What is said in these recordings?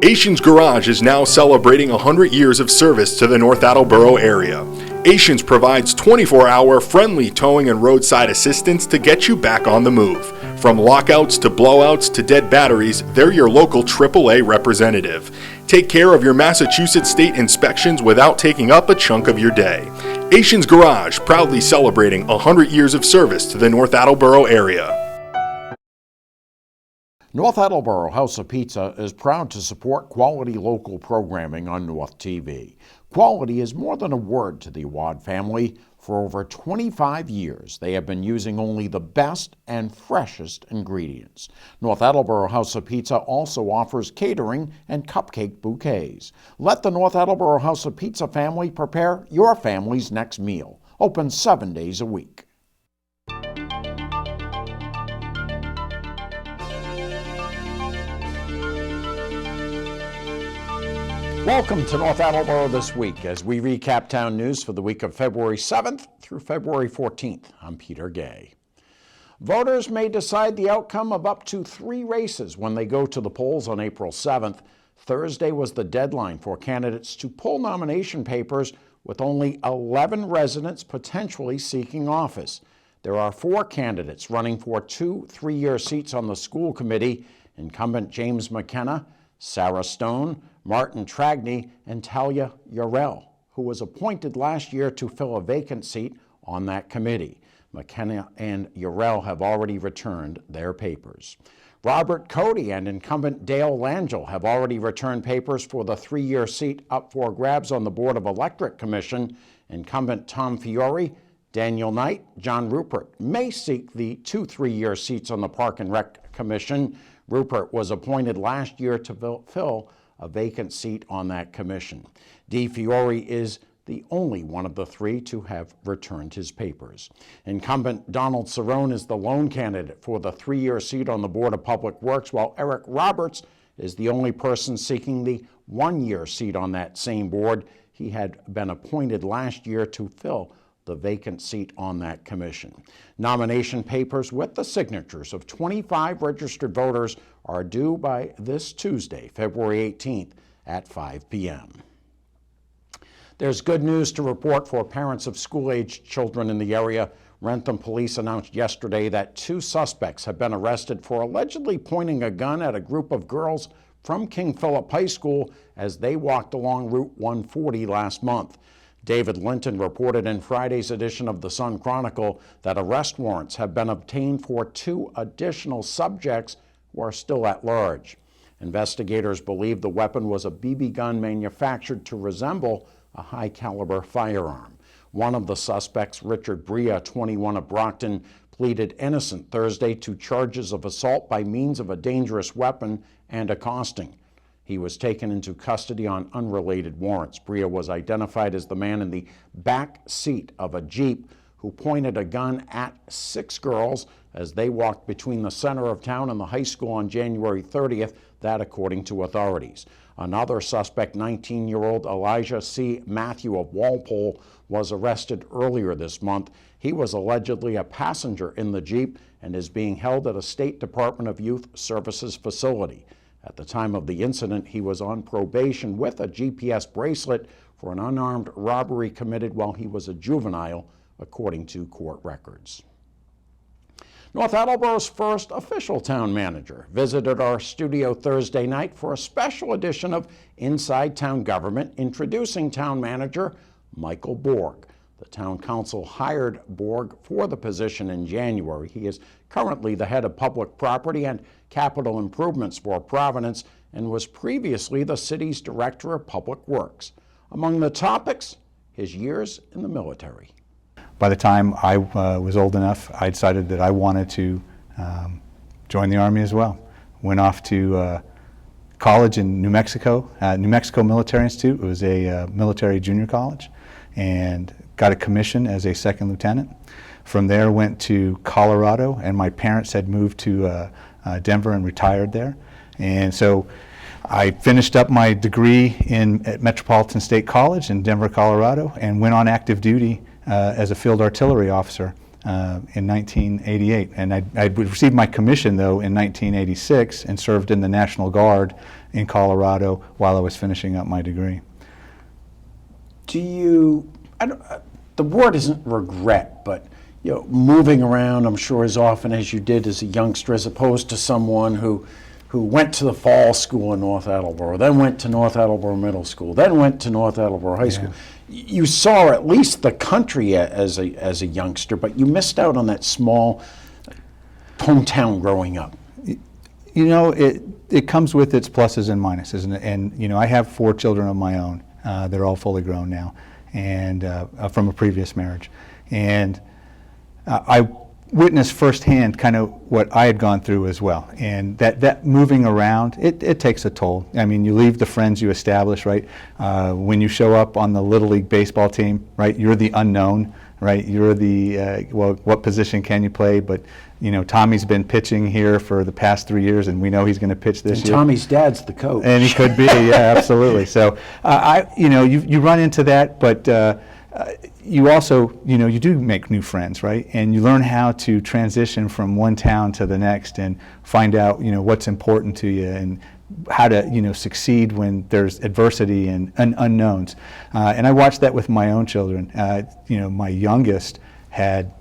Asians Garage is now celebrating 100 years of service to the North Attleboro area. Asians provides 24-hour friendly towing and roadside assistance to get you back on the move. From lockouts to blowouts to dead batteries, they're your local AAA representative. Take care of your Massachusetts state inspections without taking up a chunk of your day. Asians Garage, proudly celebrating 100 years of service to the North Attleboro area. North Attleboro House of Pizza is proud to support quality local programming on North TV. Quality is more than a word to the Awad family. For over 25 years, they have been using only the best and freshest ingredients. North Attleboro House of Pizza also offers catering and cupcake bouquets. Let the North Attleboro House of Pizza family prepare your family's next meal. Open 7 days a week. Welcome to North Attleboro This Week as we recap town news for the week of February 7th through February 14th. I'm Peter Gay. Voters may decide the outcome of up to 3 races when they go to the polls on April 7th. Thursday was the deadline for candidates to pull nomination papers, with only 11 residents potentially seeking office. There are 4 candidates running for 2 3-year seats on the school committee: incumbent James McKenna, Sarah Stone, Martin Tragney, and Talia Yarrell, who was appointed last year to fill a vacant seat on that committee. McKenna and Yarrell have already returned their papers. Robert Cody and incumbent Dale Langell have already returned papers for the 3-year seat up for grabs on the Board of Electric Commission. Incumbent Tom Fiore, Daniel Knight, John Rupert may seek the 2 3-year seats on the Park and Rec Commission. Rupert was appointed last year to fill a vacant seat on that commission. Di Fiore is the only one of the 3 to have returned his papers. Incumbent Donald Cerrone is the lone candidate for the 3-year seat on the Board of Public Works, while Eric Roberts is the only person seeking the 1-year seat on that same board. He had been appointed last year to fill the vacant seat on that commission. Nomination papers with the signatures of 25 registered voters are due by this Tuesday, February 18th at 5 p.m. There's good news to report for parents of school-aged children in the area. Rentham police announced yesterday that 2 suspects have been arrested for allegedly pointing a gun at a group of girls from King Philip High School as they walked along Route 140 last month. David Linton reported in Friday's edition of the Sun Chronicle that arrest warrants have been obtained for 2 additional subjects who are still at large. Investigators believe the weapon was a BB gun manufactured to resemble a high-caliber firearm. One of the suspects, Richard Bria, 21, of Brockton, pleaded innocent Thursday to charges of assault by means of a dangerous weapon and accosting. He was taken into custody on unrelated warrants. Bria was identified as the man in the back seat of a Jeep who pointed a gun at 6 girls as they walked between the center of town and the high school on January 30th, that according to authorities. Another suspect, 19-year-old Elijah C. Matthew of Walpole, was arrested earlier this month. He was allegedly a passenger in the Jeep and is being held at a State Department of Youth Services facility. At the time of the incident, he was on probation with a GPS bracelet for an unarmed robbery committed while he was a juvenile, according to court records. North Attleboro's first official town manager visited our studio Thursday night for a special edition of Inside Town Government, introducing town manager Michael Borg. The town council hired Borg for the position in January. He is currently the head of public property and capital improvements for Providence and was previously the city's director of public works. Among the topics, his years in the military. By the time I was old enough, I decided that I wanted to join the Army as well. Went off to college in New Mexico Military Institute. It was a military junior college, and got a commission as a 2nd lieutenant. From there, went to Colorado, and my parents had moved to Denver and retired there. And so I finished up my degree at Metropolitan State College in Denver, Colorado, and went on active duty as a field artillery officer in 1988. And I'd received my commission, though, in 1986 and served in the National Guard in Colorado while I was finishing up my degree. The word isn't regret, but moving around, I'm sure, as often as you did as a youngster, as opposed to someone who went to the fall school in North Attleboro, then went to North Attleboro Middle School, then went to North Attleboro High School. You saw at least the country as a youngster, but you missed out on that small hometown growing up. It comes with its pluses and minuses, and I have 4 children of my own. They're all fully grown now, and from a previous marriage, and I witnessed firsthand kind of what I had gone through as well, and that moving around, it takes a toll. I mean, you leave the friends you establish, right? When you show up on the Little League baseball team, right, you're the unknown, right? You're the, what position can you play? But, Tommy's been pitching here for the past 3 years, and we know he's going to pitch this year. Tommy's dad's the coach. And he could be, yeah, absolutely. So, you run into that, but you also, you do make new friends, right? And you learn how to transition from one town to the next and find out, what's important to you and how to, succeed when there's adversity and unknowns. And I watched that with my own children. My youngest had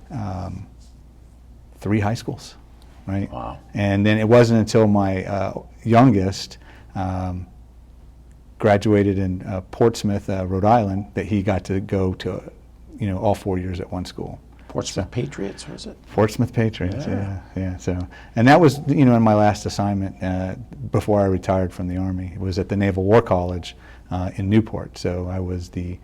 3 high schools, right? Wow. And then it wasn't until my youngest graduated in Portsmouth, Rhode Island, that he got to go to, all 4 years at one school. Portsmouth Patriots, was it? Portsmouth Patriots, yeah. So, and that was, in my last assignment before I retired from the Army. It was at the Naval War College in Newport. So I was the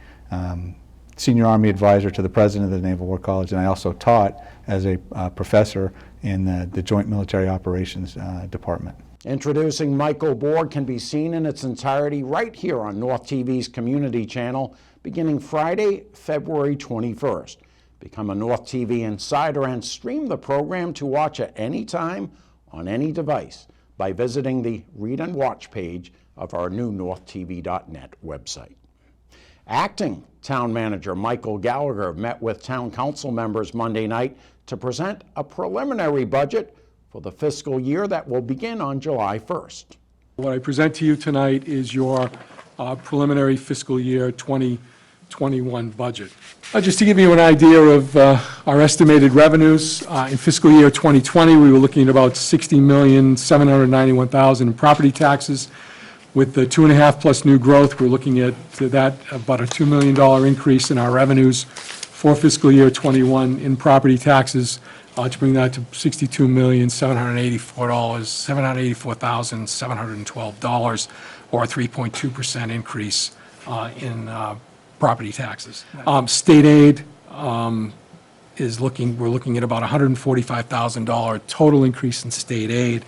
senior Army advisor to the president of the Naval War College, and I also taught as a professor in the Joint Military Operations Department. Introducing Michael Board can be seen in its entirety right here on North TV's community channel beginning Friday, February 21st. Become a North TV Insider and stream the program to watch at any time on any device by visiting the Read and Watch page of our new NorthTV.net website. Acting Town Manager Michael Gallagher met with Town Council members Monday night to present a preliminary budget for the fiscal year that will begin on July 1st. What I present to you tonight is your preliminary fiscal year 2021 budget. Just to give you an idea of our estimated revenues, in fiscal year 2020, we were looking at about $60,791,000 in property taxes. With the 2.5 plus new growth, we're looking at that about a $2 million increase in our revenues for fiscal year 21 in property taxes, to bring that to $62,784,712, or a 3.2% increase in property taxes. State aid we're looking at about $145,000 total increase in state aid.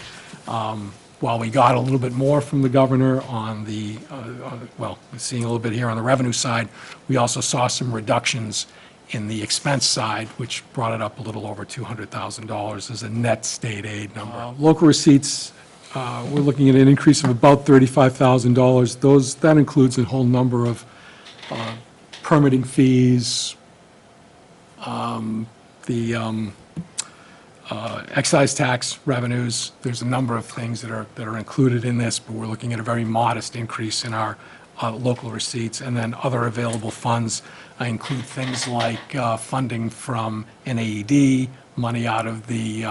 While we got a little bit more from the governor on we're seeing a little bit here on the revenue side, we also saw some reductions in the expense side, which brought it up a little over $200,000 as a net state aid number. Local receipts, we're looking at an increase of about $35,000. That includes a whole number of permitting fees, excise tax revenues. There's a number of things that are included in this, but we're looking at a very modest increase in our local receipts. And then other available funds include things like funding from NAED, money out of the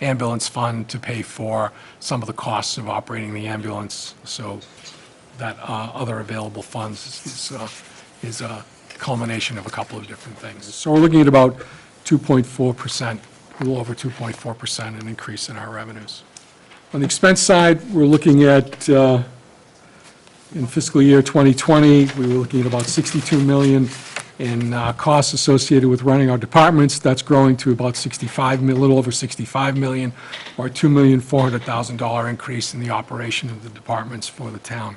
ambulance fund to pay for some of the costs of operating the ambulance. So that other available funds is a culmination of a couple of different things. So we're looking at about 2.4%, a little over 2.4% an increase in our revenues. On the expense side, we're looking at, in fiscal year 2020, we were looking at about $62 million in costs associated with running our departments. That's growing to about a little over $65 million, or a $2,400,000 increase in the operation of the departments for the town.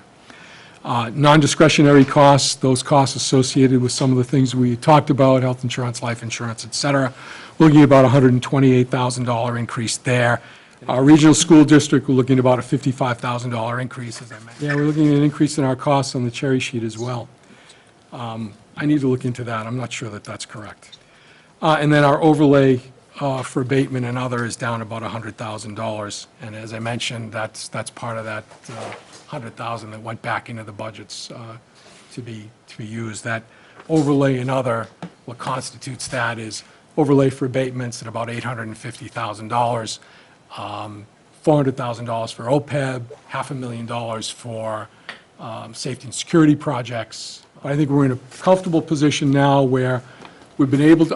Non-discretionary costs, those costs associated with some of the things we talked about, health insurance, life insurance, et cetera, we're looking at about a $128,000 increase there. Our regional school district, we're looking at about a $55,000 increase, as I mentioned. Yeah, we're looking at an increase in our costs on the cherry sheet as well. I need to look into that. I'm not sure that that's correct. And then our overlay for abatement and other is down about $100,000. And as I mentioned, that's part of that $100,000 that went back into the budgets to be used. That overlay and other, what constitutes that is overlay for abatements at about $850,000, $400,000 for OPEB, $500,000 for safety and security projects. I think we're in a comfortable position now where I've been able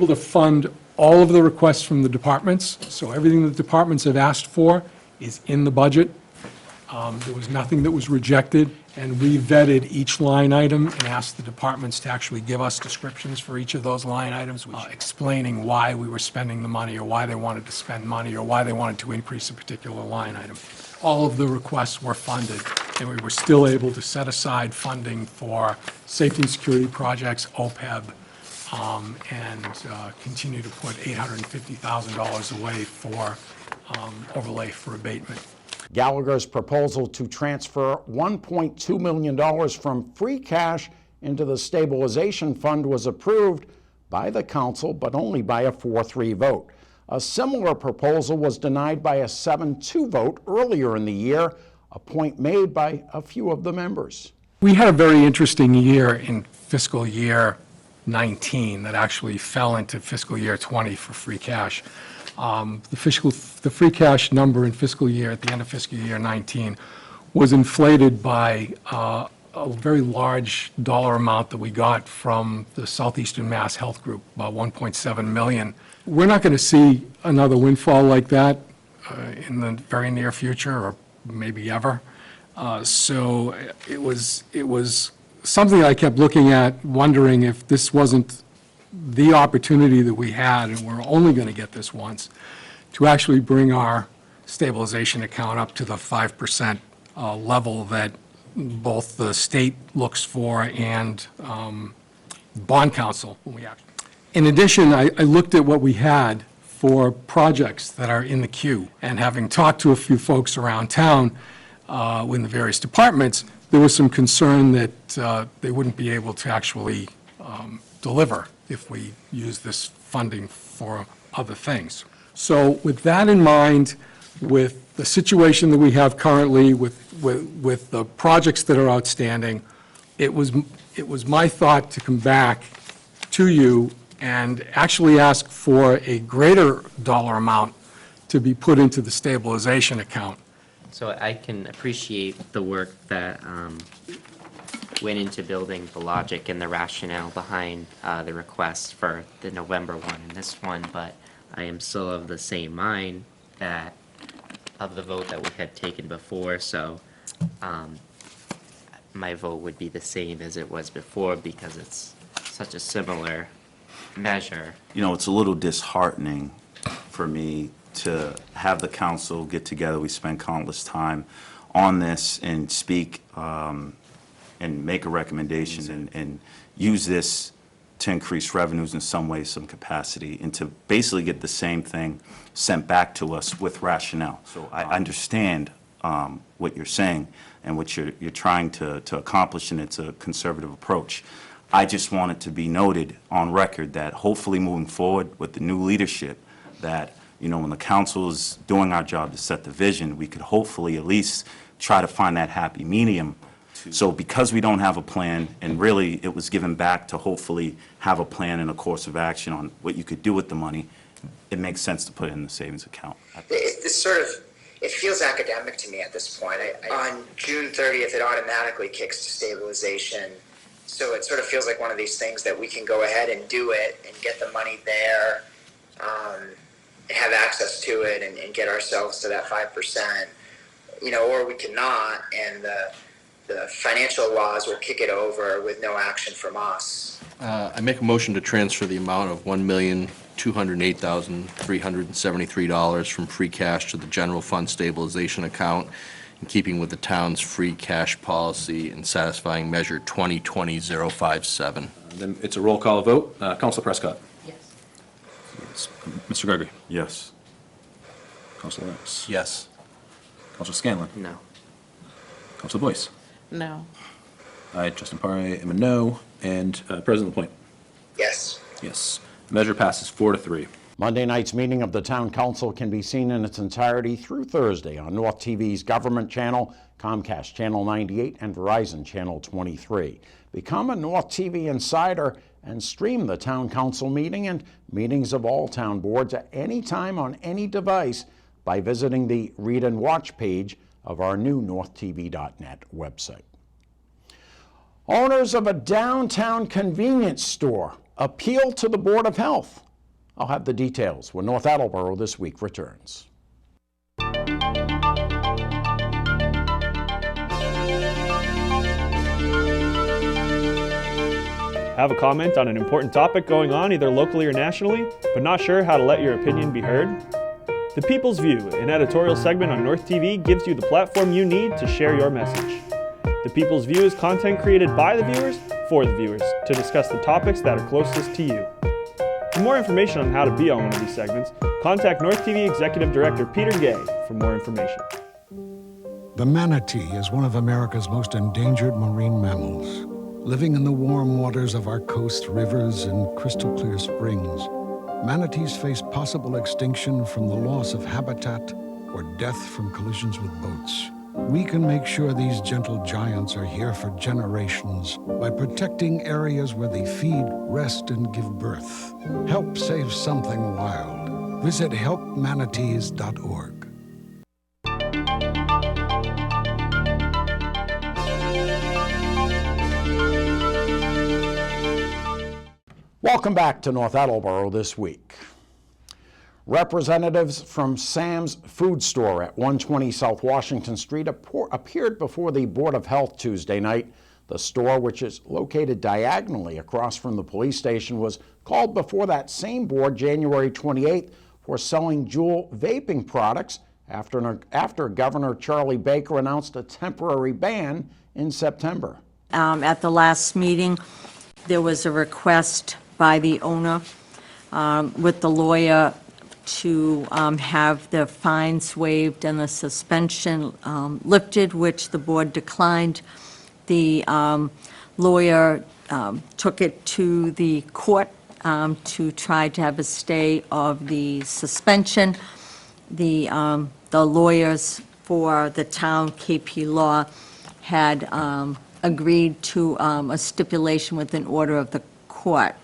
to fund all of the requests from the departments, so everything the departments have asked for is in the budget. There was nothing that was rejected, and we vetted each line item and asked the departments to actually give us descriptions for each of those line items, explaining why we were spending the money, or why they wanted to spend money, or why they wanted to increase a particular line item. All of the requests were funded, and we were still able to set aside funding for safety and security projects, OPEB, and continue to put $850,000 away for overlay for abatement. Gallagher's proposal to transfer $1.2 million from free cash into the stabilization fund was approved by the council, but only by a 4-3 vote. A similar proposal was denied by a 7-2 vote earlier in the year, a point made by a few of the members. We had a very interesting year in fiscal year 19 that actually fell into fiscal year 20 for free cash. The free cash number in fiscal year, at the end of fiscal year 19, was inflated by a very large dollar amount that we got from the Southeastern Mass Health Group, about $1.7 million. We're not going to see another windfall like that in the very near future, or maybe ever. So it was something I kept looking at, wondering if this wasn't the opportunity that we had, and we're only going to get this once, to actually bring our stabilization account up to the 5% level that both the state looks for and bond council. In addition, I looked at what we had for projects that are in the queue, and having talked to a few folks around town in the various departments, there was some concern that they wouldn't be able to actually deliver if we use this funding for other things. So with that in mind, with the situation that we have currently, with the projects that are outstanding, it was my thought to come back to you and actually ask for a greater dollar amount to be put into the stabilization account. So I can appreciate the work that went into building the logic and the rationale behind the request for the November one and this one, but I am still of the same mind that of the vote that we had taken before, so my vote would be the same as it was before because it's such a similar measure. You know, it's a little disheartening for me to have the council get together. We spend countless time on this and speak and make a recommendation and use this to increase revenues in some way, some capacity, and to basically get the same thing sent back to us with rationale. So I understand what you're saying and what you're trying to accomplish, and it's a conservative approach. I just want it to be noted on record that hopefully moving forward with the new leadership, that, you know, when the council is doing our job to set the vision, we could hopefully at least try to find that happy medium. So because we don't have a plan, and really it was given back to hopefully have a plan and a course of action on what you could do with the money, it makes sense to put it in the savings account. It feels academic to me at this point. On June 30th, it automatically kicks to stabilization. So it sort of feels like one of these things that we can go ahead and do it and get the money there, and have access to it and get ourselves to that 5%, you know, or we cannot, and the financial laws will kick it over with no action from us. I make a motion to transfer the amount of $1,208,373 from free cash to the general fund stabilization account, in keeping with the town's free cash policy and satisfying measure 2020-057. Then it's a roll call vote. Councilor Prescott. Yes. Mr. Gregory. Yes. Councilor Lennox. Yes. Councilor Scanlon. No. Councilor Boyce. No. I, Justin Parre, am a no. And President LaPointe. Yes. Yes. Measure passes 4-3. Monday night's meeting of the Town Council can be seen in its entirety through Thursday on North TV's Government Channel, Comcast Channel 98, and Verizon Channel 23. Become a North TV insider and stream the Town Council meeting and meetings of all town boards at any time on any device by visiting the Read and Watch page of our new NorthTV.net website. Owners of a downtown convenience store appeal to the Board of Health. I'll have the details when North Attleboro This Week returns. Have a comment on an important topic going on either locally or nationally, but not sure how to let your opinion be heard? The People's View, an editorial segment on North TV, gives you the platform you need to share your message. The People's View is content created by the viewers for the viewers to discuss the topics that are closest to you. For more information on how to be on one of these segments, contact North TV Executive Director Peter Gay for more information. The manatee is one of America's most endangered marine mammals. Living in the warm waters of our coast, rivers, and crystal clear springs, manatees face possible extinction from the loss of habitat or death from collisions with boats. We can make sure these gentle giants are here for generations by protecting areas where they feed, rest, and give birth. Help save something wild. Visit helpmanatees.org. Welcome back to North Attleboro This Week. Representatives from Sam's Food Store at 120 South Washington Street appeared before the Board of Health Tuesday night. The store, which is located diagonally across from the police station, was called before that same board January 28th for selling Juul vaping products after Governor Charlie Baker announced a temporary ban in September. At the last meeting, there was a request by the owner with the lawyer to have the fines waived and the suspension lifted, which the board declined. The lawyer took it to the court to try to have a stay of the suspension. The lawyers for the town, KP Law, had agreed to a stipulation with an order of the court.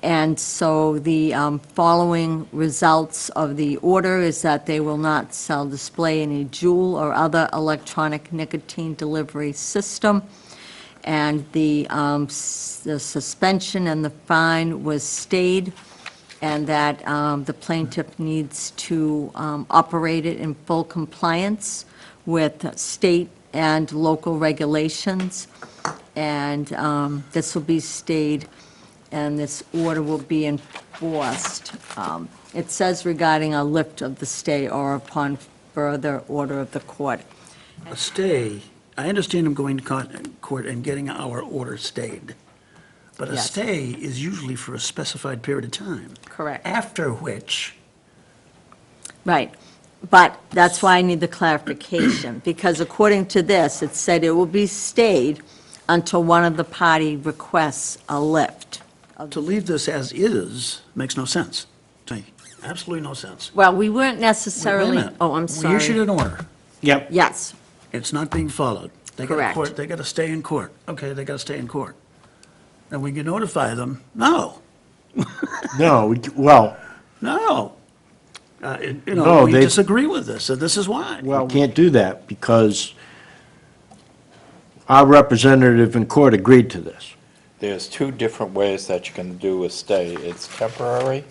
And so the following results of the order is that they will not sell, display any Juul or other electronic nicotine delivery system. And the suspension and the fine was stayed, and that the plaintiff needs to operate it in full compliance with state and local regulations. And this will be stayed, and this order will be enforced. It says regarding a lift of the stay or upon further order of the court. A stay, I understand I'm going to court and getting our order stayed. But a Yes. stay is usually for a specified period of time. Correct. After which, Right, but that's why I need the clarification, because according to this, it said it will be stayed until one of the party requests a lift. to leave this as is makes no sense. To me. Absolutely no sense. Well, we weren't Wait a necessarily, minute. oh, I'm We issued sorry. an order. Yep. Yes, It's not being followed. They got Correct. court. They got to stay in court. Okay, they got to stay in court. And we can notify them, no, No, well, no. No, We they- disagree with this, and this is why. we can't do that because our representative in court agreed to this. There's two different ways that you can do a stay. It's temporary,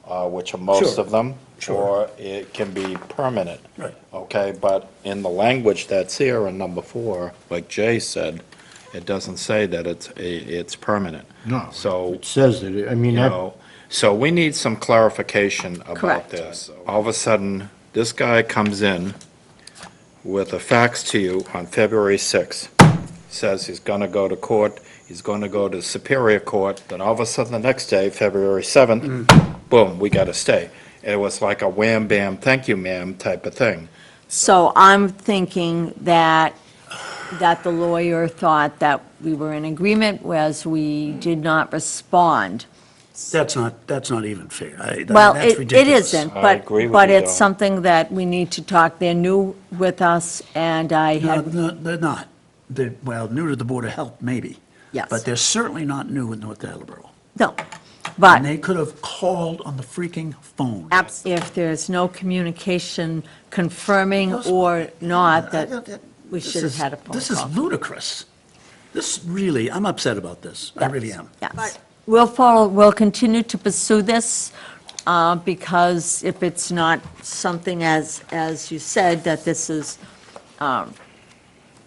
which are most Sure. of them, Sure. or it can be permanent. Right. Okay, but in the language that's here in number 4, like Jay said, it doesn't say that it's permanent. No, So, it says that, I mean, you that, know, so we need some clarification about Correct. this. All of a sudden, this guy comes in with a fax to you on February 6th, says he's going to go to court, he's going to go to Superior Court, then all of a sudden the next day, February 7th, boom, we got to stay. It was like a wham, bam, thank you, ma'am type of thing. so I'm thinking that the lawyer thought that we were in agreement, whereas we did not respond That's not even fair. Well, That's it ridiculous. isn't, I agree with but you, it's Don. something that we need to talk. They're new with us, and I No, had, no, they're not. They're, well, new to the Board of Health, maybe. Yes. But they're certainly not new with North Attleboro. no, And but they could have called on the freaking phone. if there's no communication confirming or not, that we This should have is- had a phone call. This is ludicrous. This really, I'm upset about this. I really am. Yes. We'll continue to pursue this, because if it's not something, as you said, that this is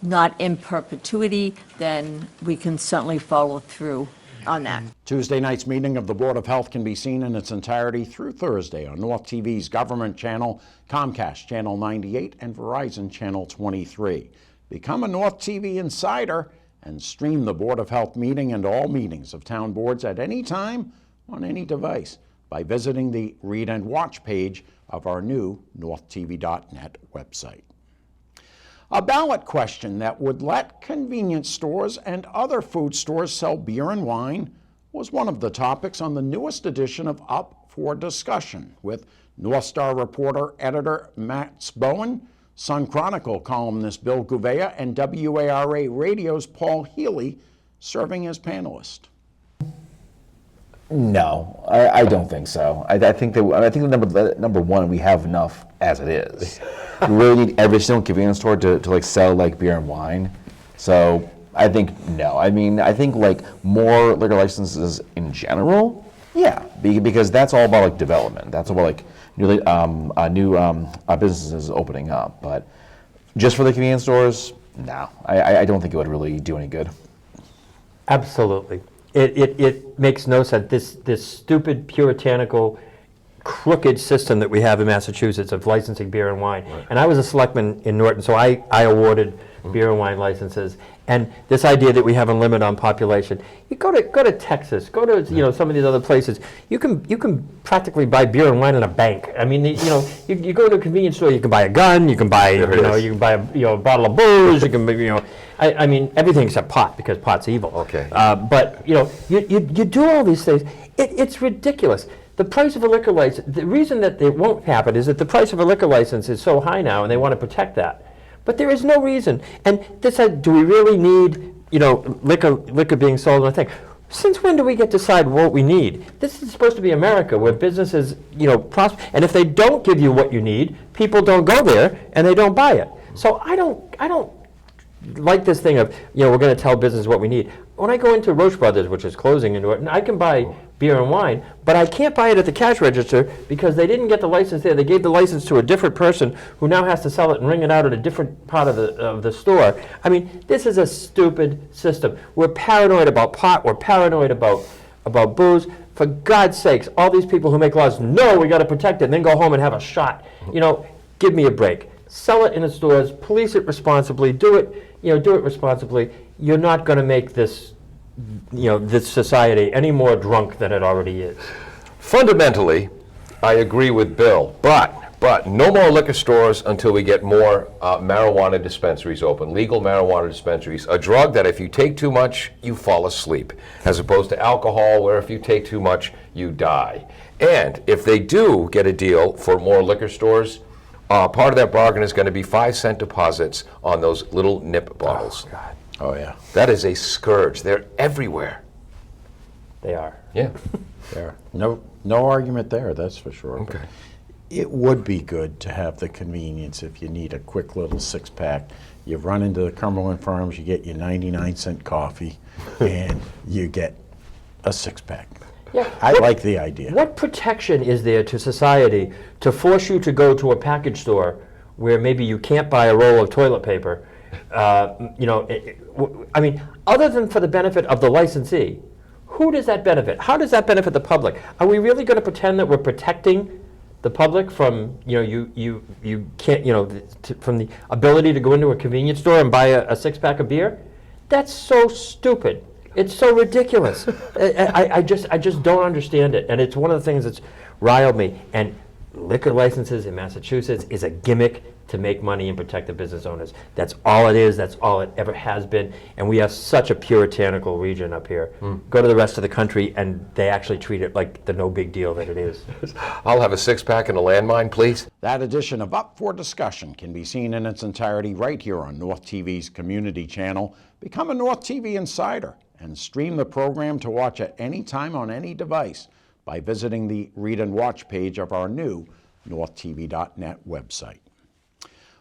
not in perpetuity, then we can certainly follow through on that. Tuesday night's meeting of the Board of Health can be seen in its entirety through Thursday on North TV's government channel, Comcast Channel 98, and Verizon Channel 23. Become a North TV insider and stream the Board of Health meeting and all meetings of town boards at any time on any device by visiting the Read and Watch page of our new NorthTV.net website. A ballot question that would let convenience stores and other food stores sell beer and wine was one of the topics on the newest edition of Up for Discussion with North Star reporter editor Matt Bowen, Sun Chronicle columnist Bill Gouveia, and WARA Radio's Paul Healy serving as panelists. No, I don't think so. I think number one, we have enough as it is. We really need every single convenience store to like sell like beer and wine. So I think no. I mean, I think like more liquor licenses in general, yeah, because that's all about like development. That's all about like new businesses opening up. But just for the convenience stores, no. I don't think it would really do any good. Absolutely. It makes no sense. This stupid, puritanical, crooked system that we have in Massachusetts of licensing beer and wine. Right. And I was a selectman in Norton, so I awarded beer and wine licenses. And this idea that we have a limit on population, you go to Texas, go to some of these other places. You can practically buy beer and wine in a bank. I mean, you go to a convenience store, you can buy a gun, you can buy you can buy a bottle of booze, you can I mean everything except pot, because pot's evil. Okay. But you do all these things. It's ridiculous. The price of a liquor license, the reason that it won't happen is that the price of a liquor license is so high now, and they want to protect that. But there is no reason. And do we really need, liquor being sold on a thing? Since when do we get to decide what we need? This is supposed to be America, where businesses, prosper. And if they don't give you what you need, people don't go there and they don't buy it. So I don't like this thing of, we're going to tell business what we need. When I go into Roche Brothers, which is closing in Norton, I can buy beer and wine, but I can't buy it at the cash register because they didn't get the license there. They gave the license to a different person who now has to sell it and ring it out at a different part of the store. I mean, this is a stupid system. We're paranoid about pot. We're paranoid about booze. For God's sakes, all these people who make laws, no, we got to protect it, and then go home and have a shot. Give me a break. Sell it in the stores. Police it responsibly. Do it responsibly. You're not going to make this society any more drunk than it already is. Fundamentally, I agree with Bill, but no more liquor stores until we get more marijuana dispensaries open, legal marijuana dispensaries, a drug that if you take too much, you fall asleep, as opposed to alcohol, where if you take too much, you die. And if they do get a deal for more liquor stores, part of that bargain is going to be 5-cent deposits on those little nip bottles. Oh, God. Oh, yeah. That is a scourge. They're everywhere. They are. Yeah. There. No argument there, that's for sure. Okay. It would be good to have the convenience if you need a quick little six-pack. You run into the Cumberland Farms, you get your 99-cent coffee, and you get a six-pack. Yeah. I like the idea. What protection is there to society to force you to go to a package store where maybe you can't buy a roll of toilet paper? I mean, other than for the benefit of the licensee, who does that benefit? How does that benefit the public? Are we really going to pretend that we're protecting the public from, you can't, from the ability to go into a convenience store and buy a six-pack of beer? That's so stupid. It's so ridiculous. I just don't understand it, and it's one of the things that's riled me. And liquor licenses in Massachusetts is a gimmick to make money and protect the business owners. That's all it is. That's all it ever has been. And we have such a puritanical region up here. Go to the rest of the country, and they actually treat it like the no big deal that it is. I'll have a six-pack and a landmine, please. That edition of Up for Discussion can be seen in its entirety right here on North TV's community channel. Become a North TV Insider and stream the program to watch at any time on any device by visiting the Read and Watch page of our new NorthTV.net website.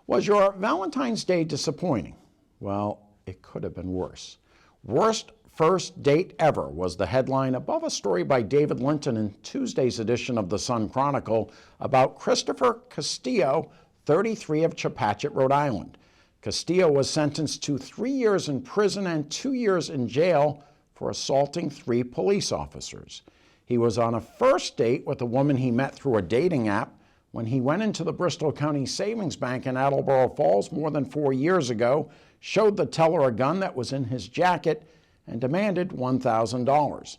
Was your Valentine's Day disappointing? Well, it could have been worse. Worst first date ever was the headline above a story by David Linton in Tuesday's edition of the Sun Chronicle about Christopher Castillo, 33, of Chepachet, Rhode Island. Castillo was sentenced to 3 years in prison and 2 years in jail for assaulting 3 police officers. He was on a first date with a woman he met through a dating app when he went into the Bristol County Savings Bank in Attleboro Falls more than 4 years ago, showed the teller a gun that was in his jacket, and demanded $1,000.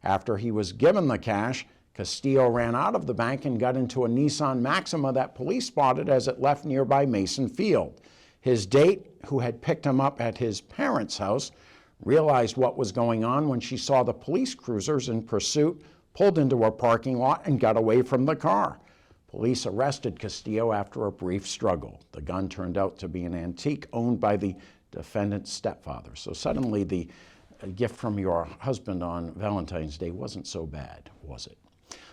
After he was given the cash, Castillo ran out of the bank and got into a Nissan Maxima that police spotted as it left nearby Mason Field. His date, who had picked him up at his parents' house, realized what was going on when she saw the police cruisers in pursuit, pulled into a parking lot, and got away from the car. Police arrested Castillo after a brief struggle. The gun turned out to be an antique owned by the defendant's stepfather. So suddenly the gift from your husband on Valentine's Day wasn't so bad, was it?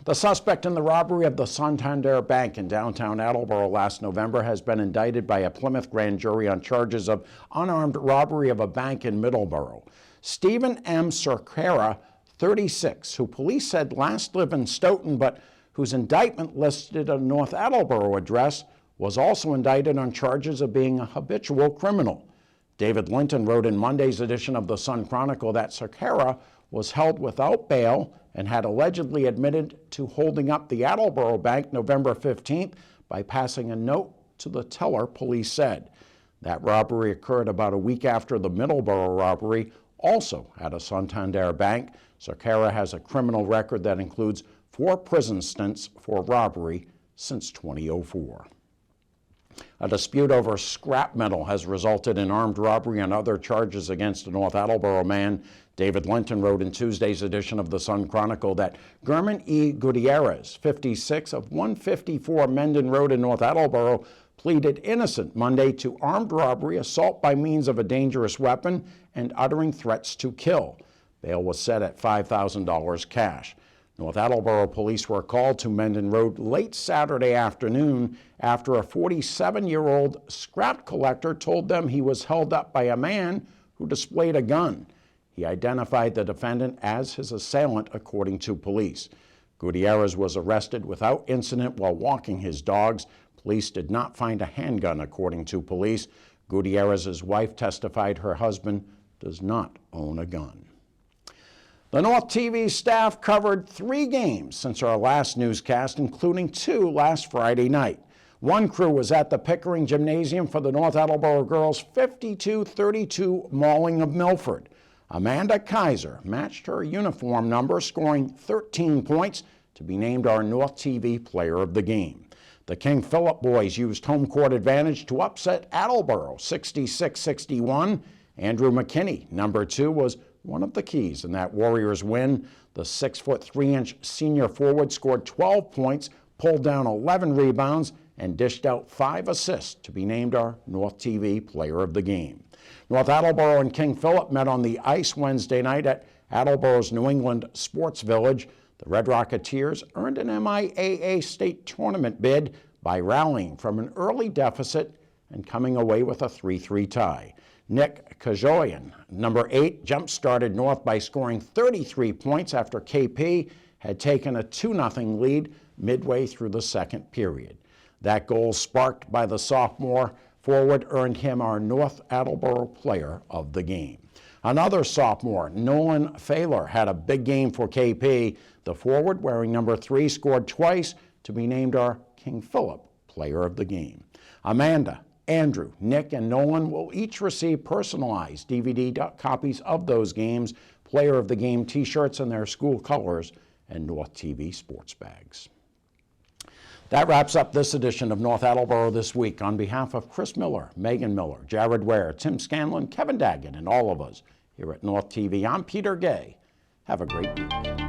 The suspect in the robbery of the Santander Bank in downtown Attleboro last November has been indicted by a Plymouth grand jury on charges of unarmed robbery of a bank in Middleborough. Stephen M. Cerquera, 36, who police said last lived in Stoughton, but whose indictment listed a North Attleboro address, was also indicted on charges of being a habitual criminal. David Linton wrote in Monday's edition of the Sun Chronicle that Cerquera was held without bail and had allegedly admitted to holding up the Attleboro Bank November 15th by passing a note to the teller, police said. That robbery occurred about a week after the Middleborough robbery, also at a Santander Bank. Cerquera has a criminal record that includes 4 prison stints for robbery since 2004. A dispute over scrap metal has resulted in armed robbery and other charges against a North Attleboro man. David Linton wrote in Tuesday's edition of the Sun Chronicle that German E. Gutierrez, 56, of 154 Menden Road in North Attleboro, pleaded innocent Monday to armed robbery, assault by means of a dangerous weapon, and uttering threats to kill. Bail was set at $5,000 cash. North Attleboro police were called to Menden Road late Saturday afternoon after a 47-year-old scrap collector told them he was held up by a man who displayed a gun. He identified the defendant as his assailant, according to police. Gutierrez was arrested without incident while walking his dogs. Police did not find a handgun, according to police. Gutierrez's wife testified her husband does not own a gun. The North TV staff covered 3 games since our last newscast, including 2 last Friday night. One crew was at the Pickering Gymnasium for the North Attleboro girls' 52-32 mauling of Milford. Amanda Kaiser matched her uniform number, scoring 13 points to be named our North TV Player of the Game. The King Philip boys used home court advantage to upset Attleboro 66-61. Andrew McKinney, number 2, was one of the keys in that Warriors win. The 6'3" senior forward scored 12 points, pulled down 11 rebounds, and dished out 5 assists to be named our North TV Player of the Game. North Attleboro and King Philip met on the ice Wednesday night at Attleboro's New England Sports Village. The Red Rocketeers earned an MIAA state tournament bid by rallying from an early deficit and coming away with a 3-3 tie. Nick Kajoyan, number 8, jump-started North by scoring 33 points after KP had taken a 2-0 lead midway through the second period. That goal, sparked by the sophomore forward, earned him our North Attleboro Player of the Game. Another sophomore, Nolan Failer, had a big game for KP. The forward, wearing number 3, scored twice to be named our King Philip Player of the Game. Amanda, Andrew, Nick, and Nolan will each receive personalized DVD copies of those games, Player of the Game t-shirts in their school colors, and North TV sports bags. That wraps up this edition of North Attleboro This Week. On behalf of Chris Miller, Megan Miller, Jared Ware, Tim Scanlon, Kevin Daggett, and all of us here at North TV, I'm Peter Gay. Have a great week.